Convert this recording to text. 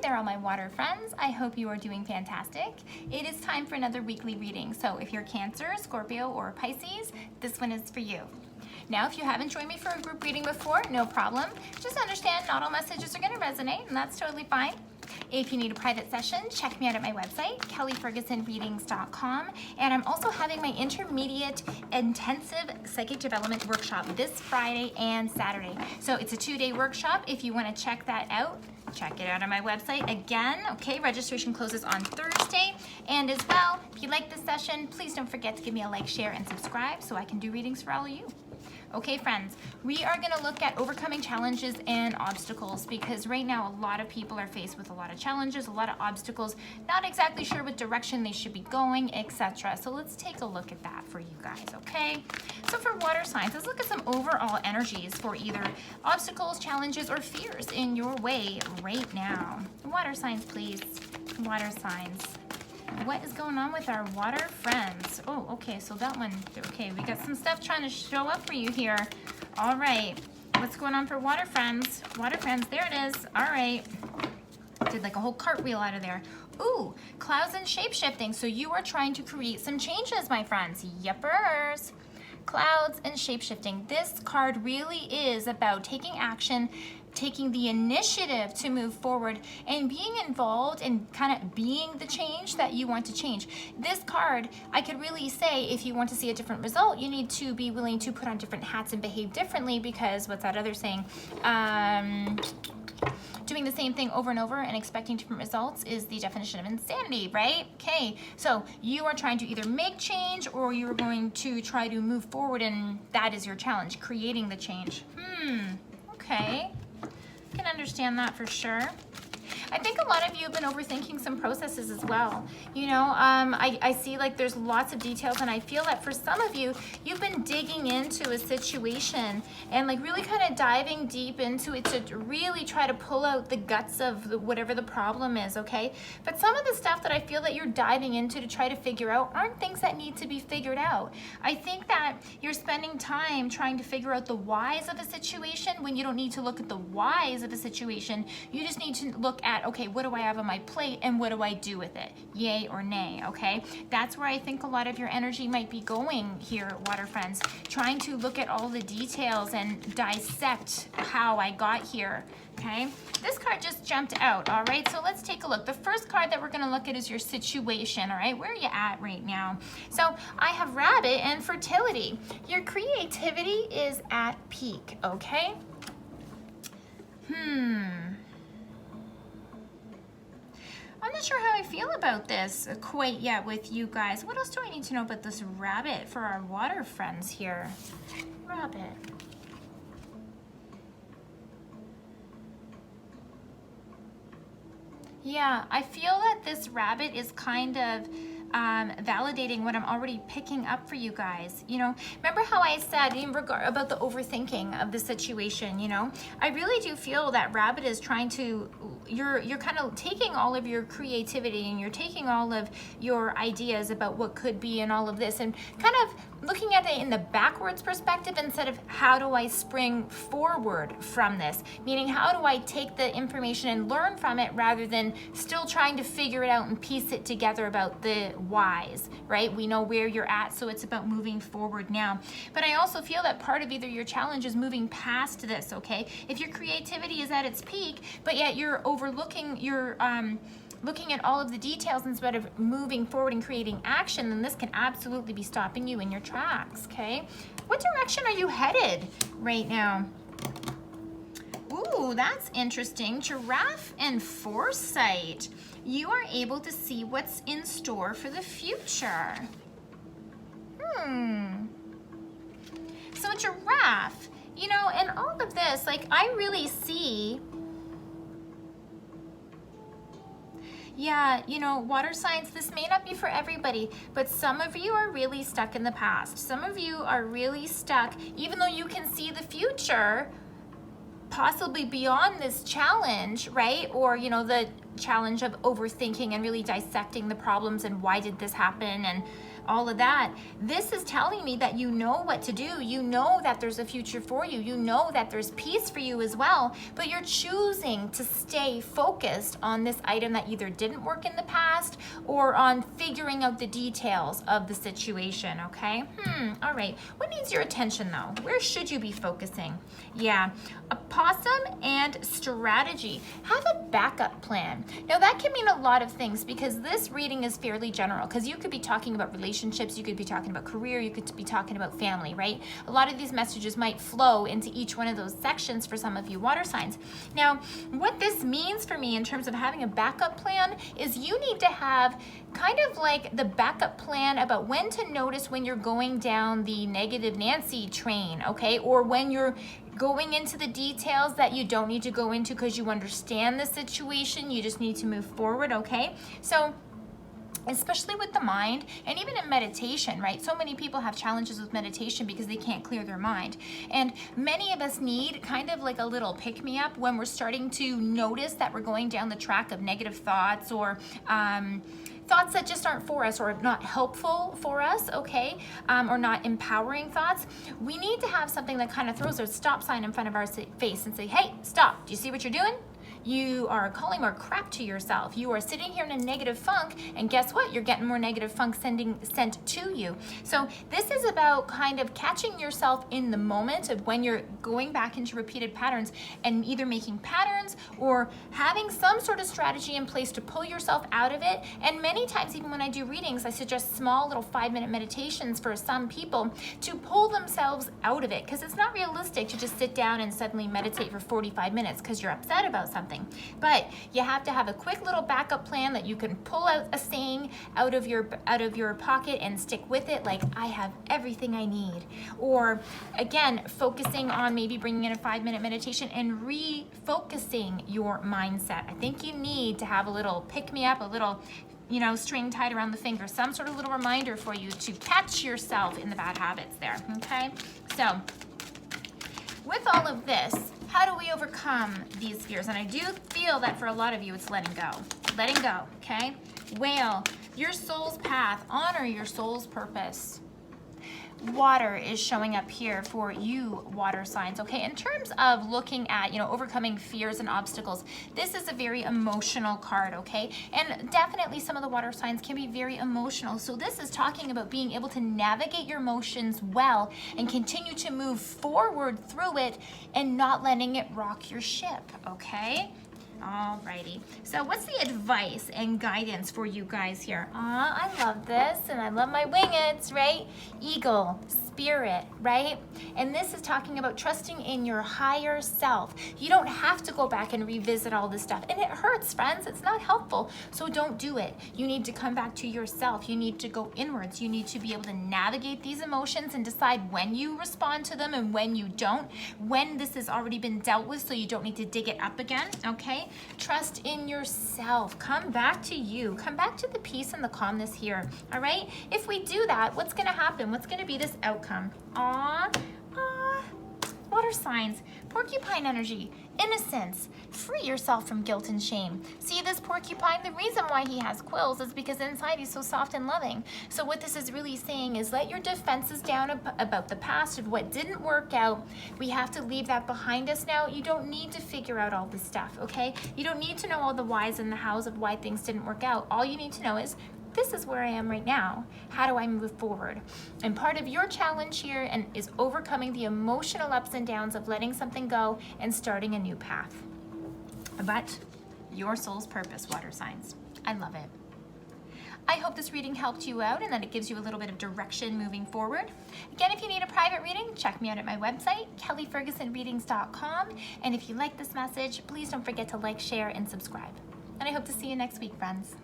there, all my water friends. I hope you are doing fantastic. It is time for another weekly reading. So if you're Cancer, Scorpio, or Pisces, this one is for you. Now, if you haven't joined me for a group reading before, no problem. Just understand not all messages are going to resonate, and that's totally fine. If you need a private session, check me out at my website, kellyfergusonreadings.com. And I'm also having my intermediate intensive psychic development workshop this Friday and Saturday. So it's a 2-day workshop. If you want to check that out, check it out on my website. Again, okay, registration closes on Thursday. And as well, if you like this session, please don't forget to give me a like, share, and subscribe so I can do readings for all of you. Okay, friends, we are going to look at overcoming challenges and obstacles because right now a lot of people are faced with a lot of challenges, a lot of obstacles, not exactly sure what direction they should be going, etc. So let's take a look at that for you guys, okay? So for water signs, let's look at some overall energies for either obstacles, challenges, or fears in your way right now. Water signs, please. Water signs. What is going on with our water friends? Oh, okay, so that one, okay, we got some stuff trying to show up for you here. All right, what's going on for water friends? Water friends, there it is. All right, did like a whole cartwheel out of there. Ooh, clouds and shape-shifting. So you are trying to create some changes, my friends. Yepers. Clouds and shape-shifting. This card really is about taking action, taking the initiative to move forward and being involved and kind of being the change that you want to change. This card, I could really say, if you want to see a different result, you need to be willing to put on different hats and behave differently because what's that other saying? Doing the same thing over and over and expecting different results is the definition of insanity, right? Okay, so you are trying to either make change or you're going to try to move forward, and that is your challenge, creating the change. Okay. Can understand that for sure. I think a lot of you have been overthinking some processes as well. You know, I see like there's lots of details, and I feel that for some of you, you've been digging into a situation and like really kind of diving deep into it to really try to pull out the guts of whatever the problem is, okay? But some of the stuff that I feel that you're diving into to try to figure out aren't things that need to be figured out. I think that you're spending time trying to figure out the whys of a situation when you don't need to look at the whys of a situation. You just need to look at, okay, what do I have on my plate and what do I do with it? Yay or nay, okay? That's where I think a lot of your energy might be going here, water friends, trying to look at all the details and dissect how I got here, okay? This card just jumped out, all right? So let's take a look. The first card that we're gonna look at is your situation, all right? Where are you at right now? So I have rabbit and fertility. Your creativity is at peak, okay? I'm not sure how I feel about this quite yet with you guys. What else do I need to know about this rabbit for our water friends here? Rabbit. Yeah, I feel that this rabbit is kind of validating what I'm already picking up for you guys. You know, remember how I said in regard about the overthinking of the situation, you know? I really do feel that rabbit is trying to, you're kind of taking all of your creativity and you're taking all of your ideas about what could be and all of this and kind of looking at it in the backwards perspective instead of how do I spring forward from this, meaning how do I take the information and learn from it rather than still trying to figure it out and piece it together about the whys, right? We know where you're at, so it's about moving forward now. But I also feel that part of either your challenge is moving past this, okay? If your creativity is at its peak, but yet you're overlooking, you're looking at all of the details instead of moving forward and creating action, then this can absolutely be stopping you in your tracks, okay? What direction are you headed right now? Ooh, that's interesting. Giraffe and foresight. You are able to see what's in store for the future. So giraffe, you know, and all of this, like I really see, yeah, you know, water signs, this may not be for everybody, but some of you are really stuck in the past. Some of you are really stuck, even though you can see the future, possibly beyond this challenge, right? Or, you know, the challenge of overthinking and really dissecting the problems and why did this happen and all of that, this is telling me that you know what to do. You know that there's a future for you. You know that there's peace for you as well, but you're choosing to stay focused on this item that either didn't work in the past or on figuring out the details of the situation, okay? All right. What needs your attention though? Where should you be focusing? Yeah, a possum and strategy. Have a backup plan. Now that can mean a lot of things because this reading is fairly general, because you could be talking about relationships, you could be talking about career, you could be talking about family, right? A lot of these messages might flow into each one of those sections for some of you water signs. Now, what this means for me in terms of having a backup plan is you need to have kind of like the backup plan about when to notice when you're going down the negative Nancy train, okay? Or when you're going into the details that you don't need to go into because you understand the situation, you just need to move forward, okay? So, especially with the mind and even in meditation, right? So many people have challenges with meditation because they can't clear their mind. And many of us need kind of like a little pick-me-up when we're starting to notice that we're going down the track of negative thoughts or thoughts that just aren't for us or not helpful for us, okay? Or not empowering thoughts. We need to have something that kind of throws a stop sign in front of our face and say, hey, stop. Do you see what you're doing? You are calling more crap to yourself. You are sitting here in a negative funk, and guess what? You're getting more negative funk sent to you. So this is about kind of catching yourself in the moment of when you're going back into repeated patterns and either making patterns or having some sort of strategy in place to pull yourself out of it. And many times, even when I do readings, I suggest small little 5-minute meditations for some people to pull themselves out of it, because it's not realistic to just sit down and suddenly meditate for 45 minutes because you're upset about something. But you have to have a quick little backup plan that you can pull out a saying out of your pocket and stick with it, like I have everything I need. Or again, focusing on maybe bringing in a 5-minute meditation and refocusing your mindset. I think you need to have a little pick-me-up, a little string tied around the finger, some sort of little reminder for you to catch yourself in the bad habits there, okay? So with all of this, how do we overcome these fears? And I do feel that for a lot of you, it's letting go. Letting go, okay? Whale, your soul's path. Honor your soul's purpose. Water is showing up here for you water signs, okay? In terms of looking at, overcoming fears and obstacles, this is a very emotional card, okay? And definitely some of the water signs can be very emotional. So this is talking about being able to navigate your emotions well and continue to move forward through it and not letting it rock your ship, okay? Alrighty, so what's the advice and guidance for you guys here? I love this, and I love my wingets, right? Eagle, spirit, right? And this is talking about trusting in your higher self. You don't have to go back and revisit all this stuff, and it hurts, friends. It's not helpful, so don't do it. You need to come back to yourself. You need to go inwards. You need to be able to navigate these emotions and decide when you respond to them and when you don't, when this has already been dealt with, so you don't need to dig it up again, okay? Trust in yourself. Come back to you. Come back to the peace and the calmness here, all right? If we do that, what's going to happen? What's going to be this outcome? Water signs, porcupine energy, innocence. Free yourself from guilt and shame. See this porcupine? The reason why he has quills is because inside he's so soft and loving. So what this is really saying is let your defenses down about the past of what didn't work out. We have to leave that behind us now. You don't need to figure out all this stuff, okay? You don't need to know all the whys and the hows of why things didn't work out. All you need to know is this is where I am right now. How do I move forward? And part of your challenge here is overcoming the emotional ups and downs of letting something go and starting a new path. But your soul's purpose, water signs. I love it. I hope this reading helped you out and that it gives you a little bit of direction moving forward. Again, if you need a private reading, check me out at my website, kellyfergusonreadings.com. And if you like this message, please don't forget to like, share, and subscribe. And I hope to see you next week, friends.